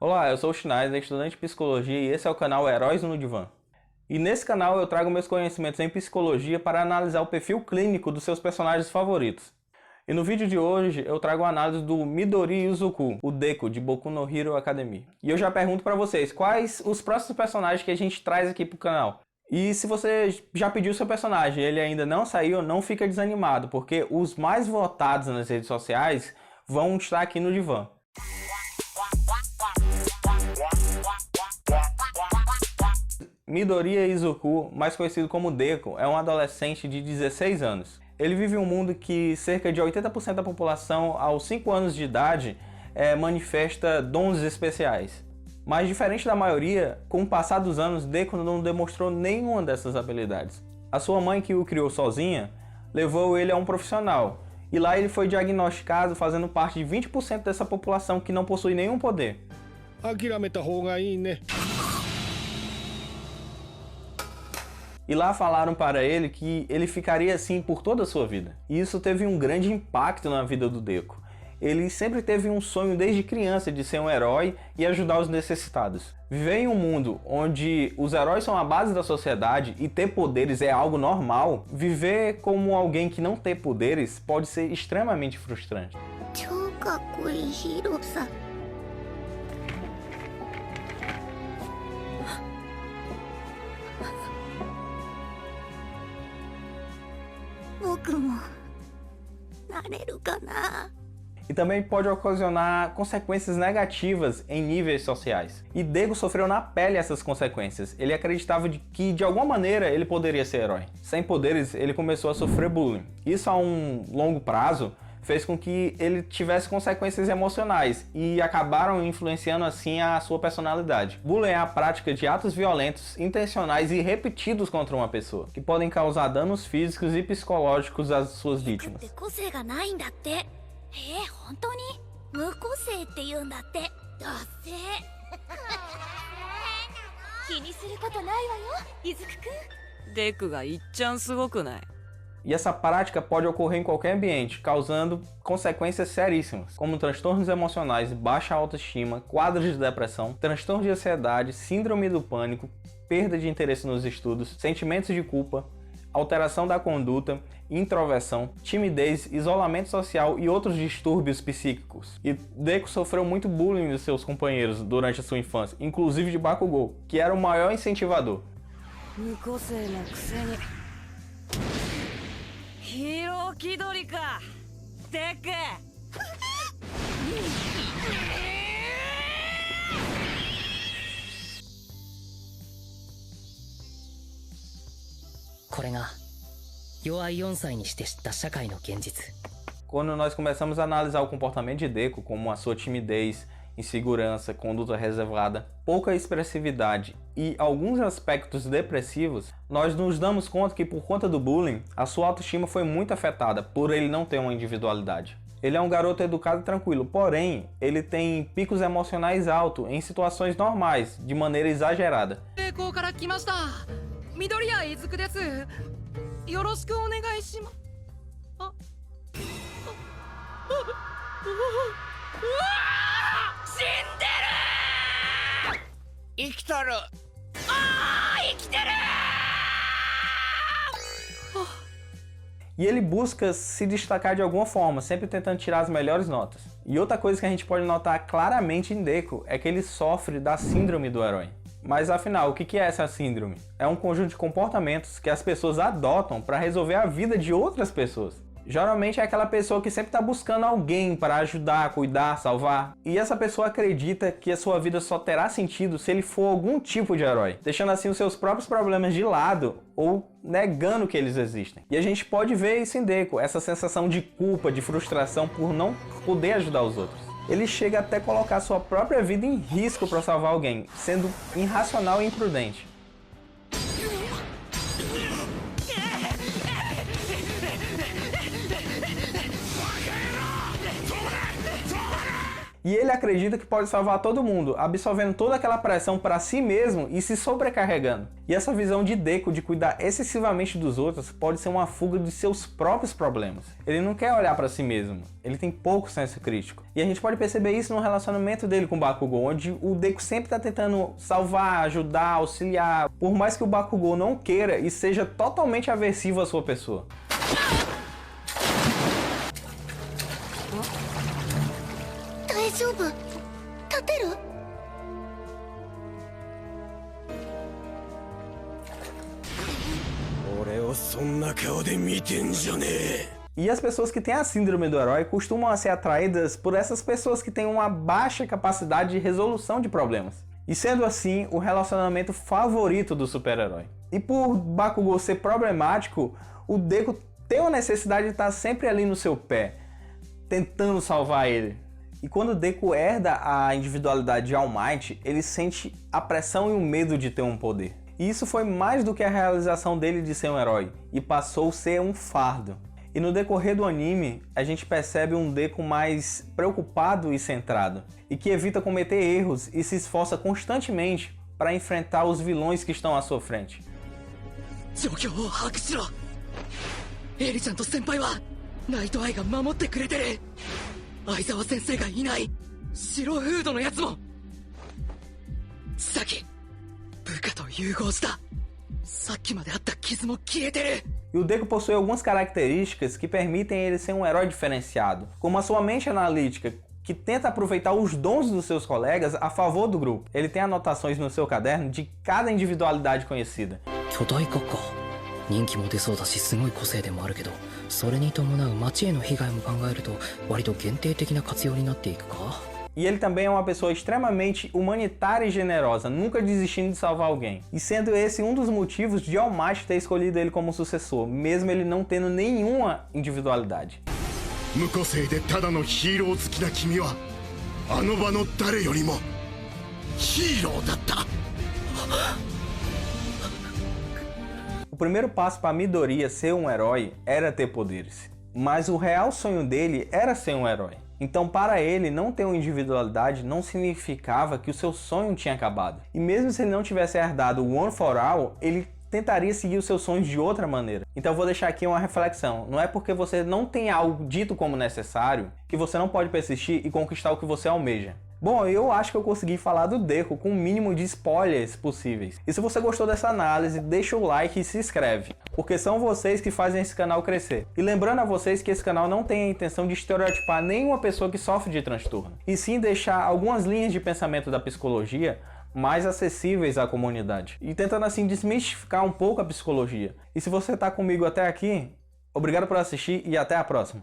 Olá, eu sou o Schneider, estudante de Psicologia, e esse é o canal Heróis no Divã. E nesse canal eu trago meus conhecimentos em Psicologia para analisar o perfil clínico dos seus personagens favoritos. E no vídeo de hoje eu trago a análise do Midori Izuku, o Deku de Boku no Hero Academia. E eu já pergunto para vocês, quais os próximos personagens que a gente traz aqui pro canal? E se você já pediu seu personagem e ele ainda não saiu, não fica desanimado, porque os mais votados nas redes sociais vão estar aqui no Divã. Midori Izuku, mais conhecido como Deku, é um adolescente de 16 anos. Ele vive em um mundo que cerca de 80% da população, aos 5 anos de idade, manifesta dons especiais. Mas diferente da maioria, com o passar dos anos, Deku não demonstrou nenhuma dessas habilidades. A sua mãe, que o criou sozinha, levou ele a um profissional, e lá ele foi diagnosticado fazendo parte de 20% dessa população que não possui nenhum poder. E lá falaram para ele que ele ficaria assim por toda a sua vida. E isso teve um grande impacto na vida do Deku. Ele sempre teve um sonho desde criança de ser um herói e ajudar os necessitados. Viver em um mundo onde os heróis são a base da sociedade e ter poderes é algo normal, viver como alguém que não tem poderes pode ser extremamente frustrante. E também pode ocasionar consequências negativas em níveis sociais. E Deku sofreu na pele essas consequências. Ele acreditava que de alguma maneira ele poderia ser herói. Sem poderes, ele começou a sofrer bullying. Isso a um longo prazo fez com que ele tivesse consequências emocionais e acabaram influenciando assim a sua personalidade. Bullying é a prática de atos violentos, intencionais e repetidos contra uma pessoa, que podem causar danos físicos e psicológicos às suas vítimas. E essa prática pode ocorrer em qualquer ambiente, causando consequências seríssimas, como transtornos emocionais, baixa autoestima, quadros de depressão, transtorno de ansiedade, síndrome do pânico, perda de interesse nos estudos, sentimentos de culpa, alteração da conduta, introversão, timidez, isolamento social e outros distúrbios psíquicos. E Deku sofreu muito bullying dos seus companheiros durante a sua infância, inclusive de Bakugou, que era o maior incentivador. Quando nós começamos a analisar o comportamento de Deku, como a sua timidez, insegurança, conduta reservada, pouca expressividade e alguns aspectos depressivos, nós nos damos conta que por conta do bullying, a sua autoestima foi muito afetada por ele não ter uma individualidade. Ele é um garoto educado e tranquilo, porém, ele tem picos emocionais altos em situações normais, de maneira exagerada. E ele busca se destacar de alguma forma, sempre tentando tirar as melhores notas. E outra coisa que a gente pode notar claramente em Deku é que ele sofre da síndrome do herói. Mas afinal, o que é essa síndrome? É um conjunto de comportamentos que as pessoas adotam para resolver a vida de outras pessoas. Geralmente é aquela pessoa que sempre está buscando alguém para ajudar, cuidar, salvar. E essa pessoa acredita que a sua vida só terá sentido se ele for algum tipo de herói, deixando assim os seus próprios problemas de lado ou negando que eles existem. E a gente pode ver isso em Deku, essa sensação de culpa, de frustração por não poder ajudar os outros. Ele chega até colocar sua própria vida em risco para salvar alguém, sendo irracional e imprudente. E ele acredita que pode salvar todo mundo, absorvendo toda aquela pressão para si mesmo e se sobrecarregando. E essa visão de Deku de cuidar excessivamente dos outros pode ser uma fuga de seus próprios problemas. Ele não quer olhar para si mesmo, ele tem pouco senso crítico. E a gente pode perceber isso no relacionamento dele com o Bakugou, onde o Deku sempre está tentando salvar, ajudar, auxiliar, por mais que o Bakugou não queira e seja totalmente aversivo à sua pessoa. E as pessoas que têm a síndrome do herói costumam ser atraídas por essas pessoas que têm uma baixa capacidade de resolução de problemas. E sendo assim, o relacionamento favorito do super-herói. E por Bakugou ser problemático, o Deku tem uma necessidade de estar sempre ali no seu pé, tentando salvar ele. E quando o Deku herda a individualidade de All Might, ele sente a pressão e o medo de ter um poder. E isso foi mais do que a realização dele de ser um herói, e passou a ser um fardo. E no decorrer do anime, a gente percebe um Deku mais preocupado e centrado, e que evita cometer erros e se esforça constantemente para enfrentar os vilões que estão à sua frente. E o Deku possui algumas características que permitem ele ser um herói diferenciado, como a sua mente analítica, que tenta aproveitar os dons dos seus colegas a favor do grupo. Ele tem anotações no seu caderno de cada individualidade conhecida. E ele também é uma pessoa extremamente humanitária e generosa, nunca desistindo de salvar alguém. E sendo esse um dos motivos de All Might ter escolhido ele como sucessor, mesmo ele não tendo nenhuma individualidade. O primeiro passo para Midoriya ser um herói era ter poderes, mas o real sonho dele era ser um herói. Então, para ele, não ter uma individualidade não significava que o seu sonho tinha acabado. E mesmo se ele não tivesse herdado o One for All, ele tentaria seguir os seus sonhos de outra maneira. Então eu vou deixar aqui uma reflexão. Não é porque você não tem algo dito como necessário que você não pode persistir e conquistar o que você almeja. Bom, eu acho que eu consegui falar do Deku com o mínimo de spoilers possíveis. E se você gostou dessa análise, deixa o like e se inscreve, porque são vocês que fazem esse canal crescer. E lembrando a vocês que esse canal não tem a intenção de estereotipar nenhuma pessoa que sofre de transtorno, e sim deixar algumas linhas de pensamento da psicologia mais acessíveis à comunidade, e tentando assim desmistificar um pouco a psicologia. E se você está comigo até aqui, obrigado por assistir e até a próxima.